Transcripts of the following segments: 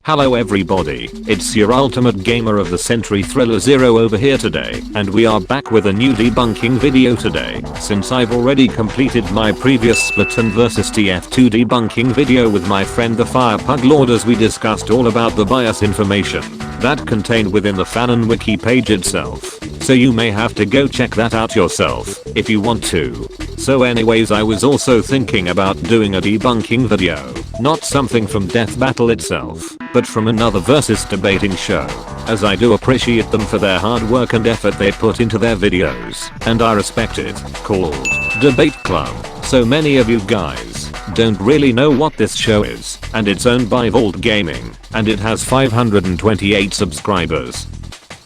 Hello everybody, it's your ultimate gamer of the century ThrillerXero over here today, and we are back with a new debunking video today, since I've already completed my previous Splatoon vs TF2 debunking video with my friend the Fire Pug Lord, as we discussed all about the bias information that contained within the fanon wiki page itself. So you may have to go check that out yourself if you want to. So anyways, I was also thinking about doing a debunking video, not something from Death Battle itself, but from another versus debating show, as I do appreciate them for their hard work and effort they put into their videos, and I respect it, called Debate Club. So many of you guys don't really know what this show is, and it's owned by Vault Gaming, and it has 528 subscribers.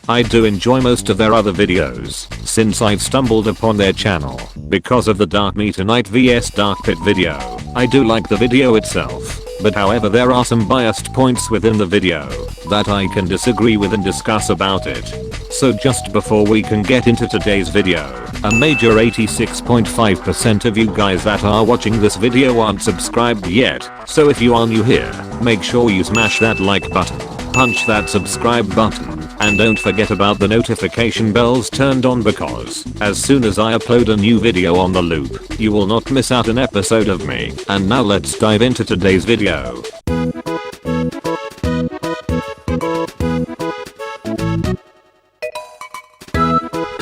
I do enjoy most of their other videos, since I've stumbled upon their channel because of the Dark Me Tonight vs Dark Pit video. I do like the video itself, but however there are some biased points within the video that I can disagree with and discuss about it. So just before we can get into today's video, a major 86.5% of you guys that are watching this video aren't subscribed yet, so if you are new here, make sure you smash that like button, punch that subscribe button, and don't forget about the notification bells turned on, because as soon as I upload a new video on the loop, you will not miss out an episode of me. And now let's dive into today's video.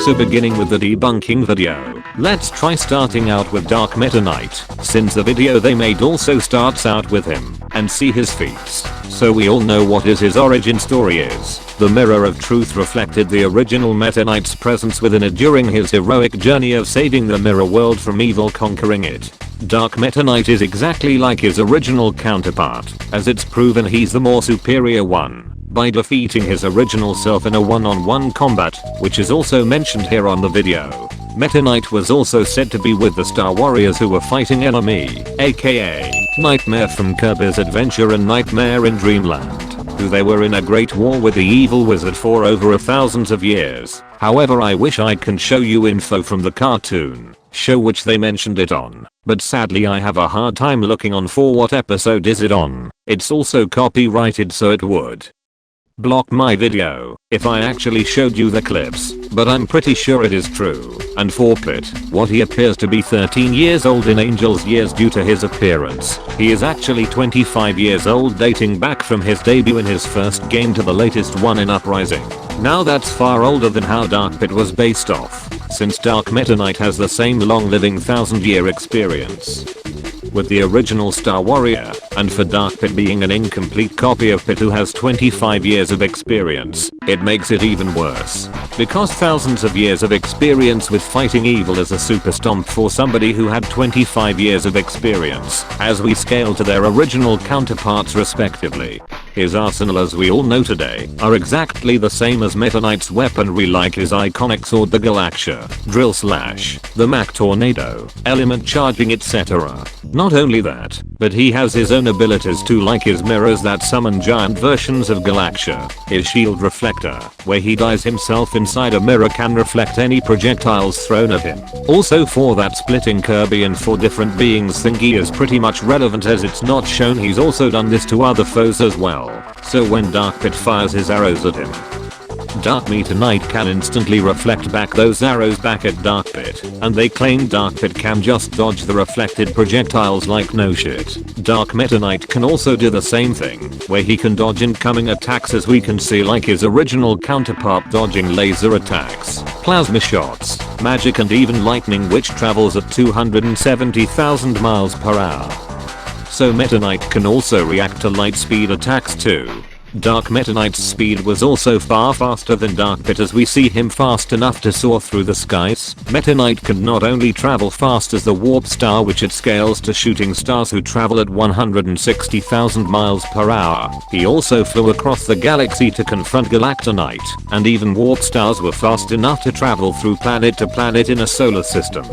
So beginning with the debunking video, let's try starting out with Dark Meta Knight, since the video they made also starts out with him, and see his feats. So we all know what his origin story is. The Mirror of Truth reflected the original Meta Knight's presence within it during his heroic journey of saving the mirror world from evil, conquering it. Dark Meta Knight is exactly like his original counterpart, as it's proven he's the more superior one by defeating his original self in a one-on-one combat, which is also mentioned here on the video. Meta Knight was also said to be with the Star Warriors who were fighting enemy, aka Nightmare from Kirby's Adventure and Nightmare in Dreamland, who they were in a great war with the evil wizard for over thousands of years. However, I wish I can show you info from the cartoon show which they mentioned it on, but sadly I have a hard time looking on for what episode is it on. It's also copyrighted, so it would block my video if I actually showed you the clips, but I'm pretty sure it is true. And for Pit, what he appears to be 13 years old in Angel's years due to his appearance, he is actually 25 years old, dating back from his debut in his first game to the latest one in Uprising. Now that's far older than how Dark Pit was based off, since Dark Meta Knight has the same long-living 1000-year experience with the original Star Warrior, and for Dark Pit being an incomplete copy of Pit who has 25 years of experience, it makes it even worse, because thousands of years of experience with fighting evil is a super stomp for somebody who had 25 years of experience, as we scale to their original counterparts respectively. His arsenal, as we all know today, are exactly the same as Meta Knight's weaponry, like his iconic sword the Galaxia, Drill Slash, the Mach Tornado, Element Charging, etc. Not only that, but he has his own abilities too, like his mirrors that summon giant versions of Galaxia, his shield reflector, where he dies himself inside a mirror, can reflect any projectiles thrown at him. Also, for that splitting Kirby and for different beings thingy is pretty much relevant, as it's not shown he's also done this to other foes as well. So when Dark Pit fires his arrows at him, Dark Me Tonight can instantly reflect back those arrows back at Dark Pit, and they claim Dark Pit can just dodge the reflected projectiles like no shit. Dark Meta Knight can also do the same thing, where he can dodge incoming attacks, as we can see, like his original counterpart dodging laser attacks, plasma shots, magic, and even lightning, which travels at 270,000 miles per hour. So Meta Knight can also react to light speed attacks too. Dark Meta Knight's speed was also far faster than Dark Pit, as we see him fast enough to soar through the skies. Meta Knight can not only travel fast as the Warp Star, which it scales to shooting stars who travel at 160,000 miles per hour, he also flew across the galaxy to confront Galactonite, and even Warp Stars were fast enough to travel through planet to planet in a solar system.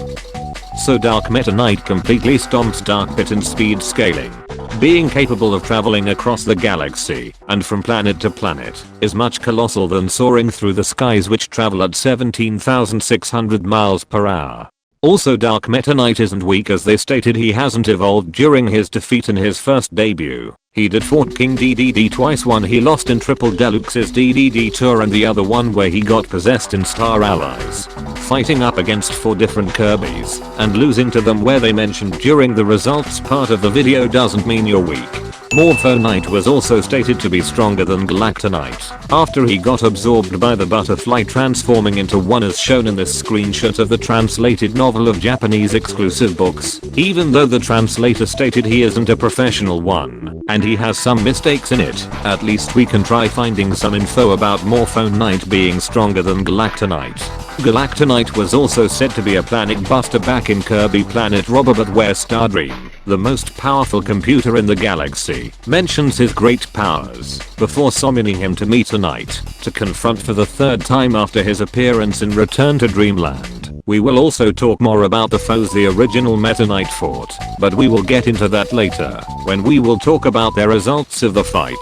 So Dark Meta Knight completely stomps Dark Pit in speed scaling. Being capable of traveling across the galaxy and from planet to planet is much colossal than soaring through the skies, which travel at 17,600 miles per hour. Also, Dark Meta Knight isn't weak, as they stated he hasn't evolved during his defeat in his first debut. He did fought King DDD twice, one he lost in Triple Deluxe's DDD tour and the other one where he got possessed in Star Allies. Fighting up against 4 different Kirbys and losing to them where they mentioned during the results part of the video doesn't mean you're weak. Morpho Knight was also stated to be stronger than Galactonite after he got absorbed by the butterfly, transforming into one as shown in this screenshot of the translated novel of Japanese exclusive books, even though the translator stated he isn't a professional one and he has some mistakes in it. At least we can try finding some info about Morpho Knight being stronger than Galactonite. Galactonite was also said to be a planet buster back in Kirby Planet Robber, but where Stardream, the most powerful computer in the galaxy, mentions his great powers before summoning him to meet a knight to confront for the 3rd time after his appearance in Return to Dreamland. We will also talk more about the foes the original Meta Knight fought, but we will get into that later when we will talk about the results of the fight.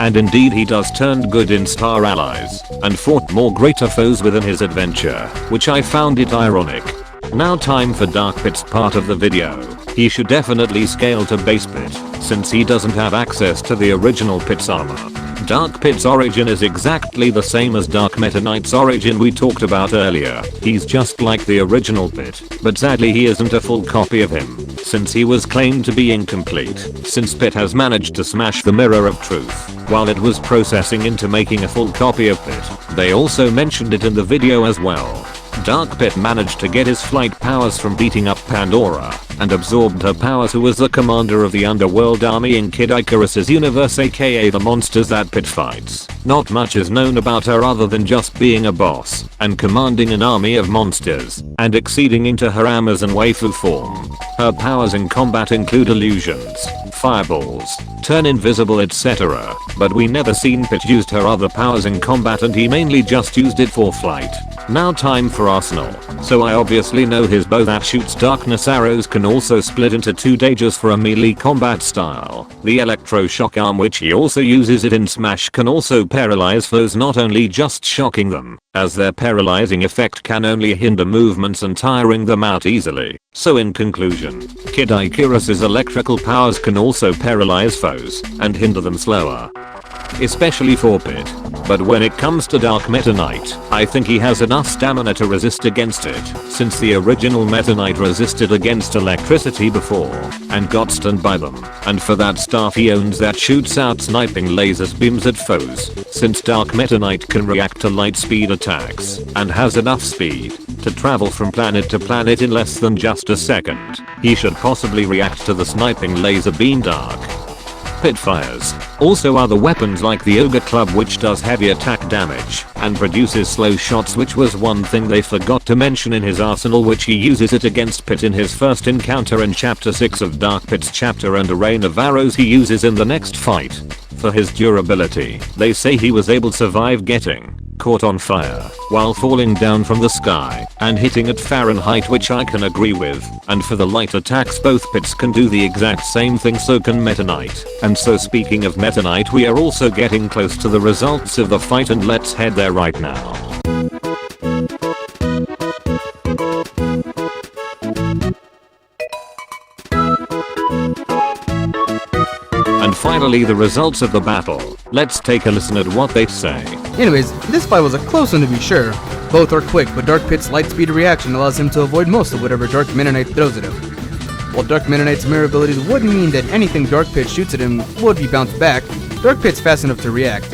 And indeed he does turned good in Star Allies and fought more greater foes within his adventure, which I found it ironic. Now time for Dark Pit's part of the video. He should definitely scale to base Pit since he doesn't have access to the original Pit's armor. Dark Pit's origin is exactly the same as Dark Meta Knight's origin we talked about earlier. He's just like the original Pit, but sadly he isn't a full copy of him since he was claimed to be incomplete, since Pit has managed to smash the Mirror of Truth while it was processing into making a full copy of Pit. They also mentioned it in the video as well. Dark Pit managed to get his flight powers from beating up Pandora and absorbed her powers, who was the commander of the underworld army in Kid Icarus's universe, aka the monsters that Pit fights. Not much is known about her other than just being a boss and commanding an army of monsters and exceeding into her Amazon waifu form. Her powers in combat include illusions, fireballs, turn invisible, etc. But we never seen Pit used her other powers in combat and he mainly just used it for flight. Now time for Arsenal. So I obviously know his bow that shoots darkness arrows can also split into 2 daggers for a melee combat style. The electroshock arm, which he also uses it in Smash, can also paralyze foes, not only just shocking them, as their paralyzing effect can only hinder movements and tiring them out easily. So in conclusion, Kid Icarus's electrical powers can also paralyze foes and hinder them slower, especially for Pit. But when it comes to Dark Meta Knight, I think he has enough stamina to resist against it, since the original Meta Knight resisted against electricity before and got stunned by them, and for that staff he owns that shoots out sniping lasers beams at foes. Since Dark Meta Knight can react to light speed attacks and has enough speed to travel from planet to planet in less than just a second, he should possibly react to the sniping laser beam Dark Pit fires. Also other weapons like the Ogre Club, which does heavy attack damage and produces slow shots, which was one thing they forgot to mention in his arsenal, which he uses it against Pit in his first encounter in chapter 6 of Dark Pit's chapter, and a rain of arrows he uses in the next fight. For his durability, they say he was able to survive getting caught on fire while falling down from the sky and hitting at Fahrenheit, which I can agree with. And for the light attacks, both Pits can do the exact same thing, so can Meta Knight. And so speaking of Meta Knight, we are also getting close to the results of the fight, and let's head there right now. And finally the results of the battle. Let's take a listen at what they say. Anyways, this fight was a close one to be sure. Both are quick, but Dark Pit's light speed reaction allows him to avoid most of whatever Dark Meta Knight throws at him. While Dark Meta Knight's mirror abilities would mean that anything Dark Pit shoots at him would be bounced back, Dark Pit's fast enough to react.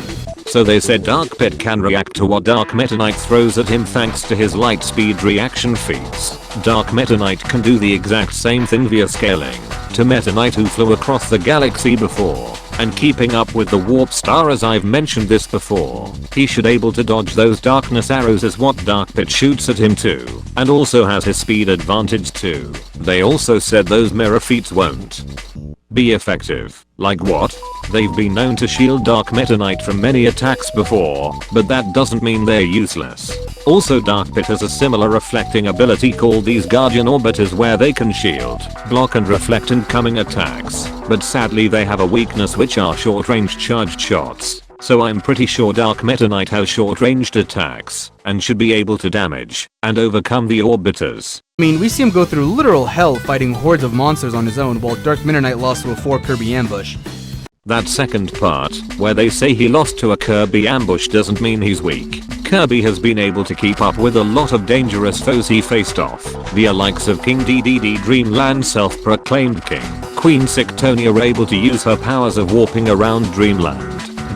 So they said Dark Pit can react to what Dark Meta Knight throws at him thanks to his light speed reaction feats. Dark Meta Knight can do the exact same thing via scaling to Meta Knight, who flew across the galaxy before and keeping up with the warp star, as I've mentioned this before. He should able to dodge those darkness arrows as what Dark Pit shoots at him too, and also has his speed advantage too. They also said those mirror feats won't be effective. Like what? They've been known to shield Dark Meta Knight from many attacks before, but that doesn't mean they're useless. Also Dark Pit has a similar reflecting ability called these Guardian Orbiters, where they can shield, block and reflect incoming attacks, but sadly they have a weakness, which are short range charged shots. so I'm pretty sure Dark Meta Knight has short-ranged attacks and should be able to damage and overcome the Orbiters. I mean, we see him go through literal hell fighting hordes of monsters on his own while Dark Meta Knight lost to a 4 Kirby ambush. That second part, where they say he lost to a Kirby ambush, doesn't mean he's weak. Kirby has been able to keep up with a lot of dangerous foes he faced off, the likes of King DDD Dreamland self-proclaimed king. Queen Sictonia able to use her powers of warping around Dreamland.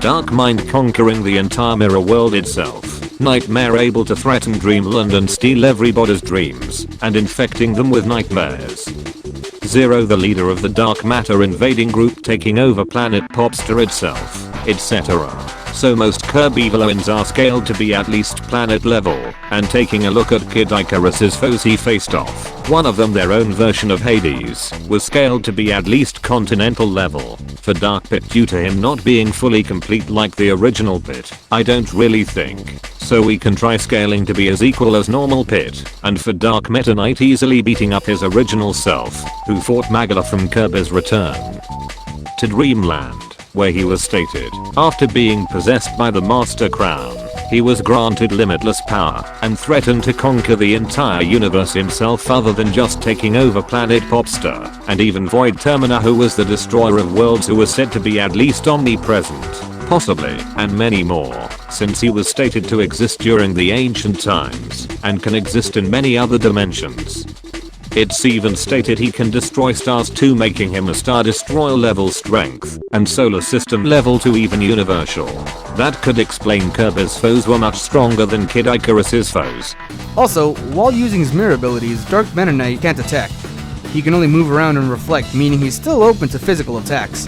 Dark Mind conquering the entire mirror world itself. Nightmare able to threaten Dreamland and steal everybody's dreams, and infecting them with nightmares. Zero the leader of the dark matter invading group taking over planet Popstar itself, etc. So most Kirby villains are scaled to be at least planet level, and taking a look at Kid Icarus's foes he faced off, one of them their own version of Hades, was scaled to be at least continental level. For Dark Pit due to him not being fully complete like the original Pit, I don't really think. So we can try scaling to be as equal as normal Pit, and for Dark Meta Knight easily beating up his original self, who fought Magala from Kirby's Return to Dreamland, where he was stated, after being possessed by the Master Crown, he was granted limitless power and threatened to conquer the entire universe himself other than just taking over planet Popstar, and even Void Termina, who was the destroyer of worlds, who was said to be at least omnipresent, possibly, and many more, since he was stated to exist during the ancient times, and can exist in many other dimensions. It's even stated he can destroy stars too, making him a Star Destroyer level strength, and solar system level 2 even universal. That could explain Kirby's foes were much stronger than Kid Icarus's foes. Also, while using his mirror abilities, Dark Meta Knight can't attack. He can only move around and reflect, meaning he's still open to physical attacks.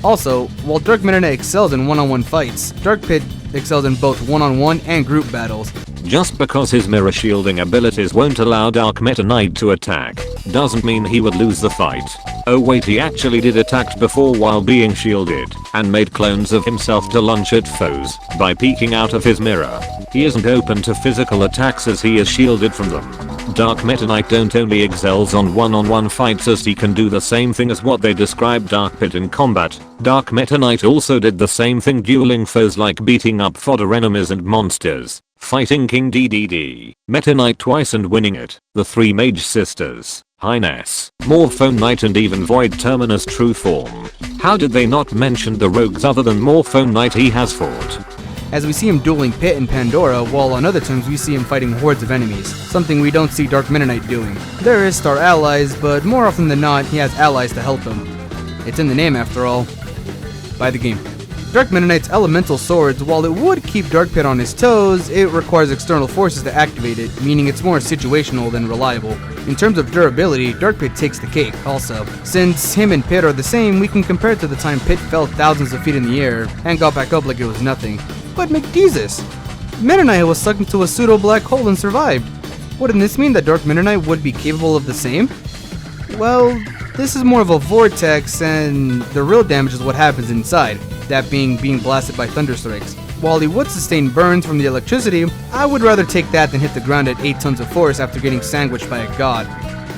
Also, while Dark Meta Knight excels in one-on-one fights, Dark Pit excels in both one-on-one and group battles. Just because his mirror shielding abilities won't allow Dark Meta Knight to attack, doesn't mean he would lose the fight. Oh wait, he actually did attack before while being shielded, and made clones of himself to launch at foes by peeking out of his mirror. He isn't open to physical attacks as he is shielded from them. Dark Meta Knight don't only excels on one-on-one fights as he can do the same thing as what they described Dark Pit in combat. Dark Meta Knight also did the same thing dueling foes, like beating up fodder enemies and monsters, fighting King DDD, Meta Knight twice and winning it, the 3 Mage Sisters, Highness, Morpho Knight, and even Void Terminus true form. How did they not mention the rogues other than Morpho Knight he has fought? As we see him dueling Pit and Pandora, while on other times we see him fighting hordes of enemies, something we don't see Dark Meta Knight doing. There is star allies, but more often than not, he has allies to help him. It's in the name after all. Buy the game. Dark Meta Knight's elemental swords, while it would keep Dark Pit on his toes, it requires external forces to activate it, meaning it's more situational than reliable. In terms of durability, Dark Pit takes the cake also. Since him and Pit are the same, we can compare it to the time Pit fell thousands of feet in the air and got back up like it was nothing. But McDeezus! Meta Knight was sucked into a pseudo-black hole and survived. Wouldn't this mean that Dark Meta Knight would be capable of the same? Well, this is more of a vortex, and the real damage is what happens inside, that being blasted by thunderstrikes. While he would sustain burns from the electricity, I would rather take that than hit the ground at 8 tons of force after getting sandwiched by a god.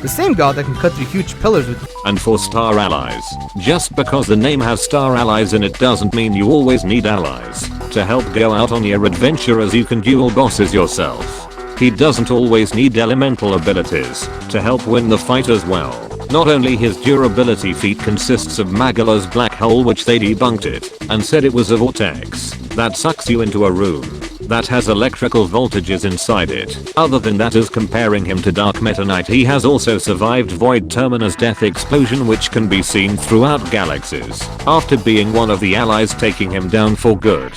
The same god that can cut through huge pillars with. And for star allies, just because the name has star allies in it doesn't mean you always need allies to help go out on your adventure, as you can duel bosses yourself. He doesn't always need elemental abilities to help win the fight as well. Not only his durability feat consists of Magala's black hole, which they debunked it and said it was a vortex that sucks you into a room that has electrical voltages inside it. Other than that, as comparing him to Dark Meta Knight, he has also survived Void Terminus death explosion, which can be seen throughout galaxies, after being one of the allies taking him down for good.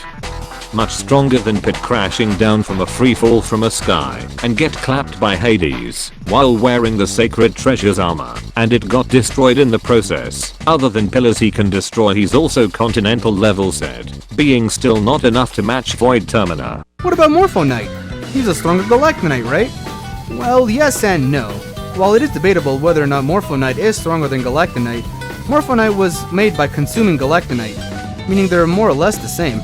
Much stronger than Pit crashing down from a free fall from a sky and get clapped by Hades while wearing the Sacred Treasure's armor, and it got destroyed in the process. Other than pillars he can destroy, he's also continental level said, being still not enough to match Void Termina. What about Morpho Knight? He's a stronger Galactonite, right? Well, yes and no. While it is debatable whether or not Morpho Knight is stronger than Galactonite, Morpho Knight was made by consuming Galactonite, meaning they're more or less the same.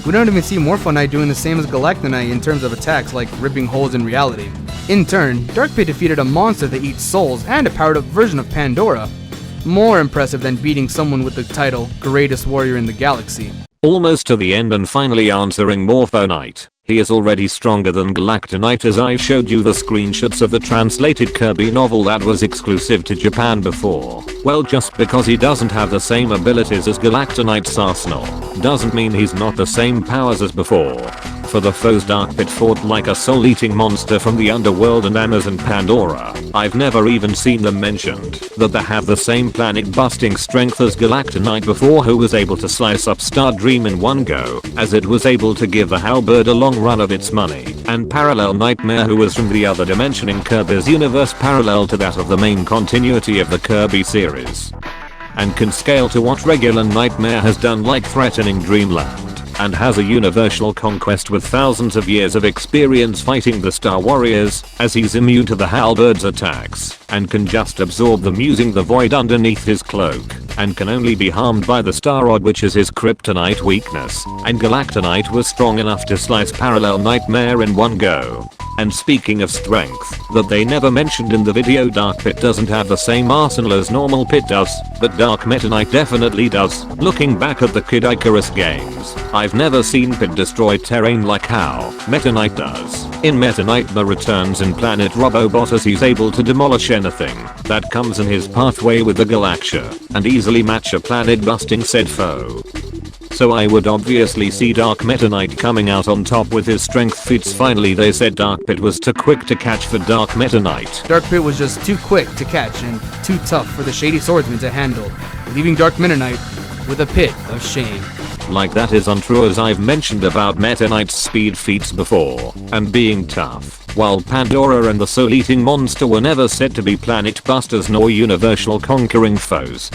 We don't even see Morpho Knight doing the same as Galactonite in terms of attacks, like ripping holes in reality. In turn, Dark Pit defeated a monster that eats souls and a powered up version of Pandora. More impressive than beating someone with the title Greatest Warrior in the Galaxy. almost to the end and finally answering Morphonite. He is already stronger than Galactonite, as I showed you the screenshots of the translated Kirby novel that was exclusive to Japan before. Well, just because he doesn't have the same abilities as Galactonite's arsenal doesn't mean he's not the same powers as before. For the foes, Dark Pit fought like a soul-eating monster from the underworld and Amazon Pandora. I've never even seen them mentioned that they have the same planet-busting strength as Galactonite before, who was able to slice up Star Dream in one go, as it was able to give the halberd a long run of its money, and Parallel Nightmare, who was from the other dimension in Kirby's universe parallel to that of the main continuity of the Kirby series, and can scale to what regular Nightmare has done, like threatening Dreamland, and has a universal conquest with thousands of years of experience fighting the Star Warriors, as he's immune to the halberd's attacks, and can just absorb them using the void underneath his cloak, and can only be harmed by the Star Rod, which is his kryptonite weakness, and Galactonite was strong enough to slice Parallel Nightmare in one go. And speaking of strength, that they never mentioned in the video, Dark Pit doesn't have the same arsenal as normal Pit does, but Dark Meta Knight definitely does. Looking back at the Kid Icarus games, I've never seen Pit destroy terrain like how Meta Knight does. In Meta Knight The Returns in Planet Robobot, as he's able to demolish anything that comes in his pathway with the Galaxia, and easily match a planet busting said foe. So I would obviously see Dark Meta Knight coming out on top with his strength feats. Finally, they said Dark Pit was too quick to catch for Dark Meta Knight. Dark Pit was just too quick to catch and too tough for the shady swordsman to handle, leaving Dark Meta Knight with a pit of shame. Like, that is untrue, as I've mentioned about Meta Knight's speed feats before, and being tough, while Pandora and the soul-eating monster were never said to be planet busters nor universal conquering foes.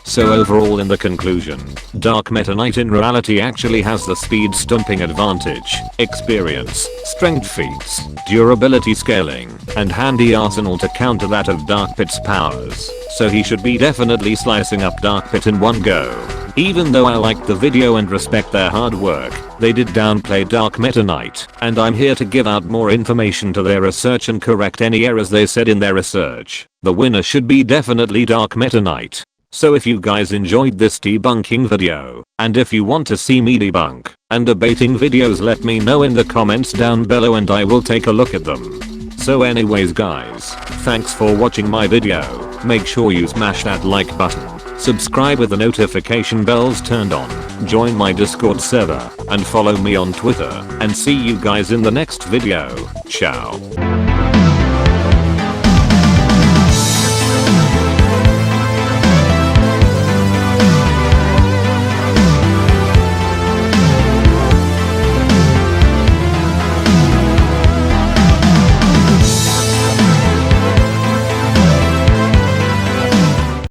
So overall, in the conclusion, Dark Meta Knight in reality actually has the speed stomping advantage, experience, strength feats, durability scaling, and handy arsenal to counter that of Dark Pit's powers, so he should be definitely slicing up Dark Pit in one go. Even though I liked the video and respect their hard work, they did downplay Dark Meta Knight, and I'm here to give out more information to their research and correct any errors they said in their research. The winner should be definitely Dark Meta Knight. So if you guys enjoyed this debunking video, and if you want to see me debunk and debating videos, let me know in the comments down below and I will take a look at them. So anyways guys, thanks for watching my video. Make sure you smash that like button, subscribe with the notification bells turned on, join my Discord server, and follow me on Twitter, and see you guys in the next video. Ciao.